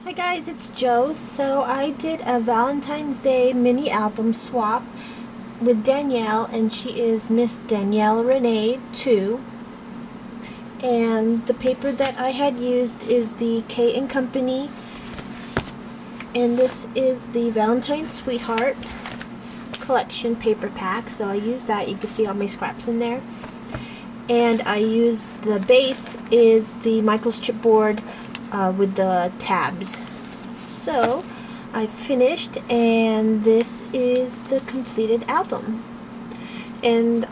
Hi guys, it's Joe. So I did a Valentine's Day mini album swap with Danielle, and she is msdaniellerenee2. And the paper that I had used is the K & Company, and this is the Valentine Sweetheart collection paper pack. So I used that. You can see all my scraps in there. And I used the base is the Michael's chipboard with the tabs. So I finished, and this is the completed album. And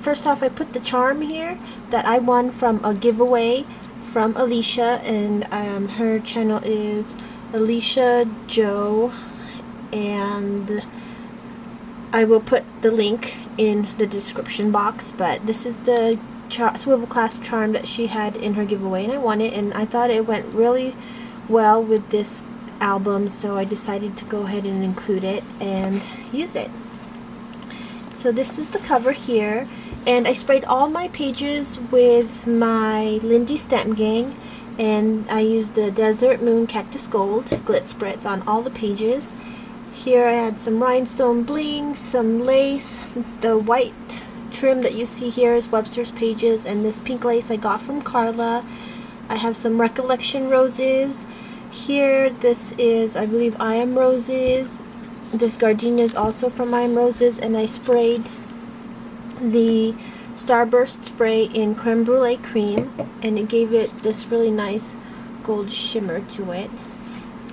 first off I put the charm here that I won from a giveaway from Alicia, and her channel is Alicia Joe, and I will put the link in the description box. But this is the swivel clasp charm that she had in her giveaway, and I won it, and I thought it went really well with this album, so I decided to go ahead and include it and use it. So this is the cover here, and I sprayed all my pages with my Lindy Stamp Gang, and I used the Desert Moon Cactus Gold Glit Spritz on all the pages. Here I had some rhinestone bling, some lace. The white trim that you see here is Webster's Pages, and this pink lace I got from Carla. I have some Recollection roses. Here, this is, I believe, I Am Roses. This gardenia is also from I Am Roses, and I sprayed the Starburst spray in Creme Brulee Cream, and it gave it this really nice gold shimmer to it.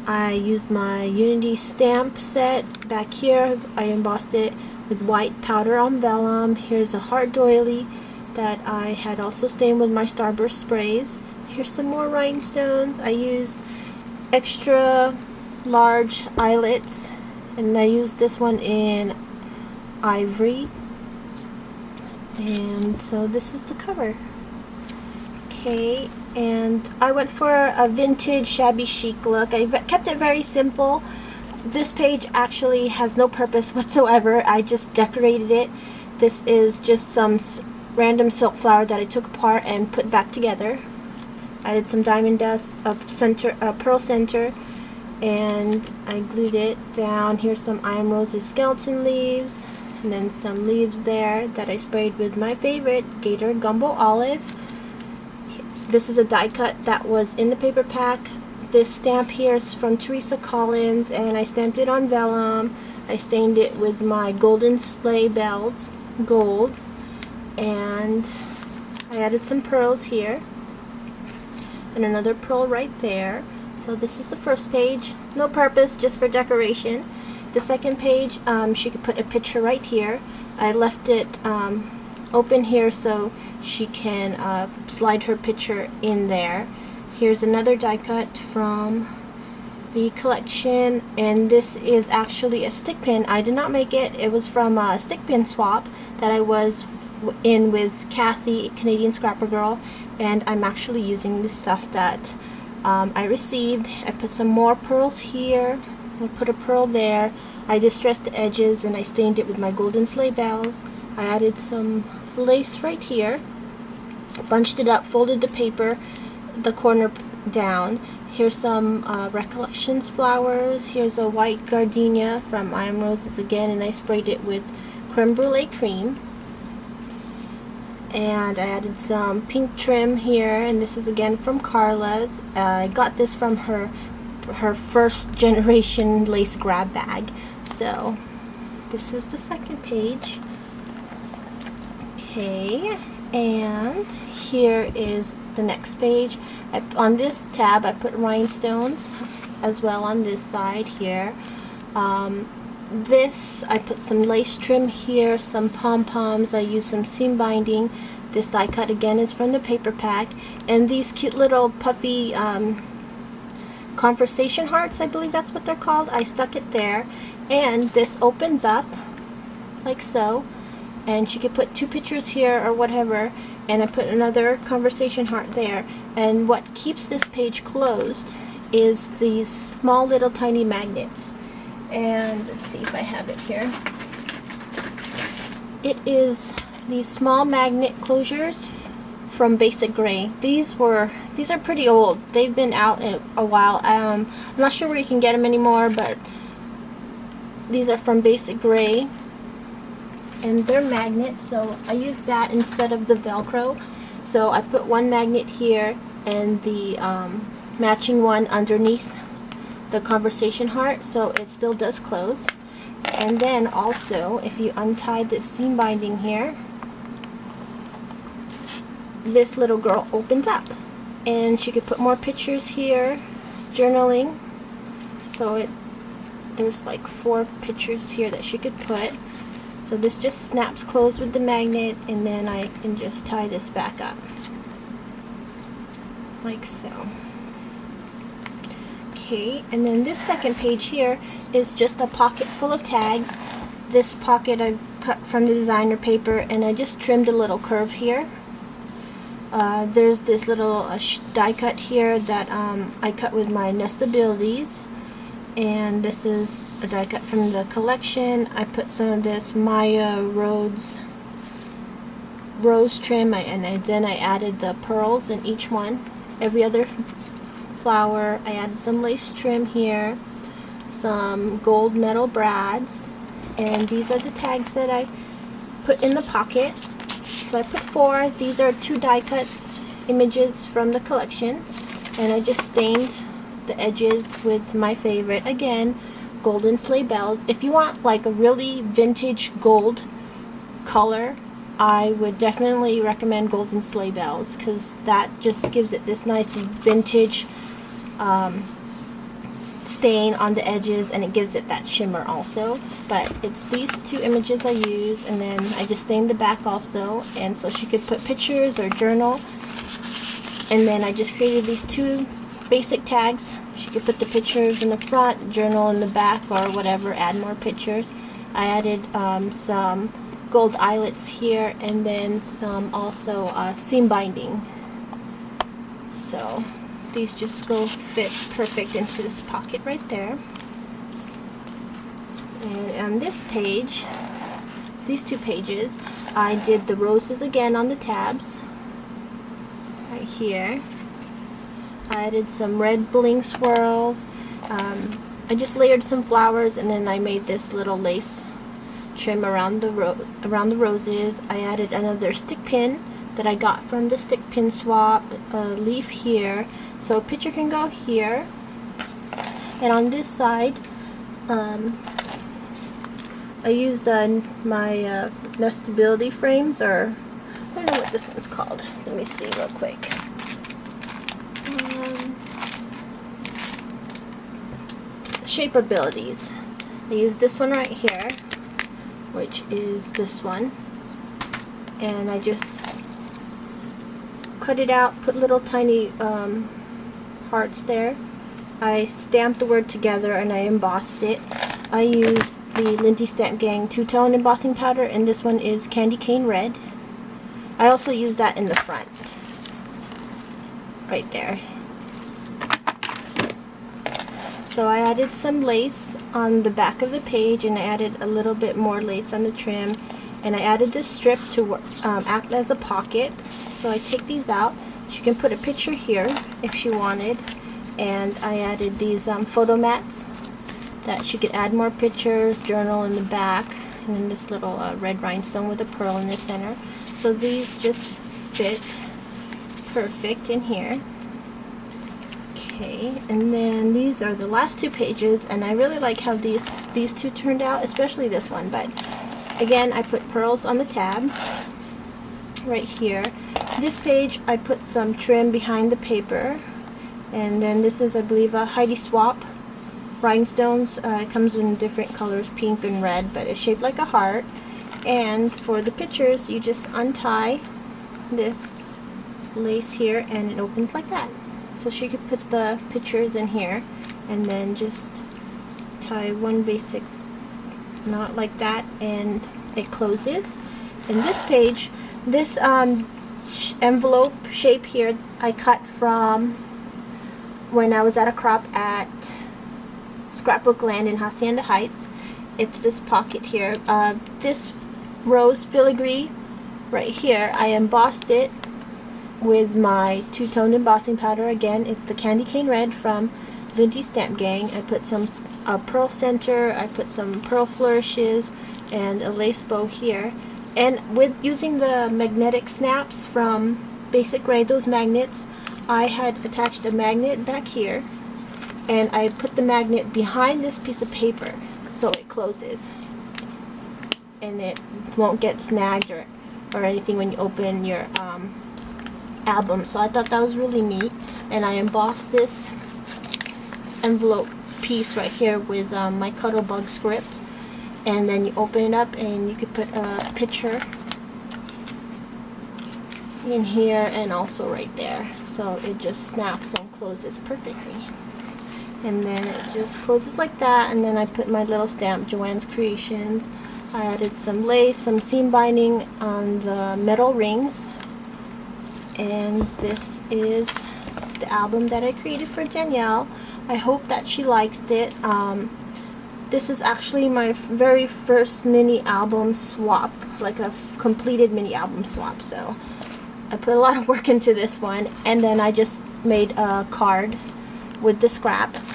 I used my Unity stamp set back here. I embossed it with white powder on vellum. Here's a heart doily that I had also stained with my Starburst sprays. Here's some more rhinestones. I used extra large eyelets, and I used this one in ivory. And so this is the cover. Okay, and I went for a vintage shabby chic look. I kept it very simple. This page actually has no purpose whatsoever. I just decorated it. This is just some random silk flower that I took apart and put back together. I did some diamond dust, a pearl center, and I glued it down. Here's some I Am Roses skeleton leaves, and then some leaves there that I sprayed with my favorite Gator Gumbo Olive. This is a die cut that was in the paper pack. This stamp here is from Teresa Collins, and I stamped it on vellum. I stained it with my Golden Sleigh Bells gold, and I added some pearls here and another pearl right there. So this is the first page, no purpose, just for decoration. The second page, she could put a picture right here. I left it open here so she can slide her picture in there. Here's another die cut from the collection, and this is actually a stick pin. I did not make it. It was from a stick pin swap that I was in with Kathy, Canadian Scrapper Girl, and I'm actually using the stuff that I received. I put some more pearls here. I put a pearl there. I distressed the edges, and I stained it with my Golden Sleigh Bells. I added some lace right here, bunched it up, folded the paper, the corner down. Here's some Recollections flowers. Here's a white gardenia from I Am Roses again, and I sprayed it with Creme Brulee Cream. And I added some pink trim here, and this is again from Carla's. I got this from her first generation lace grab bag. So this is the second page. Okay, and here is the next page. On this tab I put rhinestones as well on this side here. This, I put some lace trim here, some pom-poms. I used some seam binding. This die cut again is from the paper pack, and these cute little puffy conversation hearts, I believe that's what they're called. I stuck it there, and this opens up like so, and she could put two pictures here or whatever, and I put another conversation heart there. And what keeps this page closed is these small little tiny magnets. And let's see if I have it here. It is these small magnet closures from Basic Gray. These are pretty old. They've been out a while. I'm not sure where you can get them anymore, but these are from Basic Gray, and they're magnets, so I use that instead of the Velcro. So I put one magnet here and the matching one underneath the conversation heart, so it still does close. And then also, if you untie this seam binding here, this little girl opens up, and she could put more pictures here, journaling. So there's like 4 pictures here that she could put. So this just snaps closed with the magnet, and then I can just tie this back up like so. Okay, and then this second page here is just a pocket full of tags. This pocket I cut from the designer paper, and I just trimmed a little curve here. There's this little die cut here that I cut with my Nestabilities, and this is a die cut from the collection. I put some of this Maya rose trim, and then I added the pearls in each one. Every other flower, I added some lace trim here, some gold metal brads, and these are the tags that I put in the pocket. So I put 4. These are 2 die cuts images from the collection, and I just stained the edges with my favorite, again, golden sleigh bells. If you want like a really vintage gold color, I would definitely recommend golden sleigh bells, because that just gives it this nice vintage stain on the edges, and it gives it that shimmer also. But it's these 2 images I use, and then I just stained the back also, and so she could put pictures or journal. And then I just created these 2 basic tags. She could put the pictures in the front, journal in the back, or whatever, add more pictures. I added some gold eyelets here, and then some also seam binding. So these just go fit perfect into this pocket right there. And on this page, these 2 pages, I did the roses again on the tabs right here. I added some red bling swirls. I just layered some flowers, and then I made this little lace trim around the roses. I added another stick pin that I got from the stick pin swap, leaf here, so a picture can go here. And on this side, I used my Nestability frames, or I don't know what this one's called. Let me see real quick. Shapeabilities. I used this one right here, which is this one, and I just cut it out, put little tiny hearts there. I stamped the word together, and I embossed it. I used the Linty Stamp Gang 2-tone embossing powder, and this one is Candy Cane Red. I also used that in the front right there. So I added some lace on the back of the page, and I added a little bit more lace on the trim, and I added this strip to act as a pocket. So I take these out. She can put a picture here if she wanted, and I added these photo mats that she could add more pictures, journal in the back, and then this little red rhinestone with a pearl in the center. So these just fit perfect in here. Okay, and then these are the last 2 pages, and I really like how these 2 turned out, especially this one. But again, I put pearls on the tabs right here. This page I put some trim behind the paper, and then this is, I believe, a Heidi Swap rhinestones. It comes in different colors, pink and red, but it's shaped like a heart. And for the pictures, you just untie this lace here, and it opens like that. So she could put the pictures in here, and then just tie one basic knot like that, and it closes. And this page, this envelope shape here, I cut from when I was at a crop at Scrapbook Land in Hacienda Heights. It's this pocket here. This rose filigree right here, I embossed it with my two-tone embossing powder. Again, it's the Candy Cane Red from Lindy Stamp Gang. I put some pearl center, I put some pearl flourishes, and a lace bow here. And with using the magnetic snaps from Basic Ray, those magnets, I had attached a magnet back here, and I put the magnet behind this piece of paper so it closes and it won't get snagged or anything when you open your album. So I thought that was really neat, and I embossed this envelope piece right here with my Cuttlebug script, and then you open it up and you could put a picture in here and also right there, so it just snaps and closes perfectly. And then it just closes like that, and then I put my little stamp, Joanne's Creations. I added some lace, some seam binding on the metal rings, and this is the album that I created for Danielle. I hope that she liked it. This is actually my very first mini album swap, like a completed mini album swap, so I put a lot of work into this one. And then I just made a card with the scraps,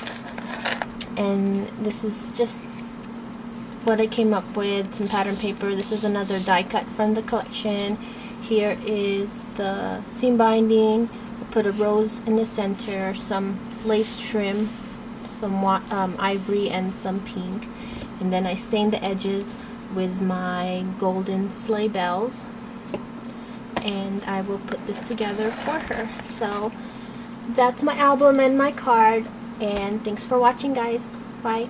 and this is just what I came up with. Some pattern paper. This is another die cut from the collection. Here is the seam binding. I put a rose in the center, some lace trim, some ivory, and some pink, and then I stained the edges with my golden sleigh bells, and I will put this together for her. So that's my album and my card, and thanks for watching, guys. Bye.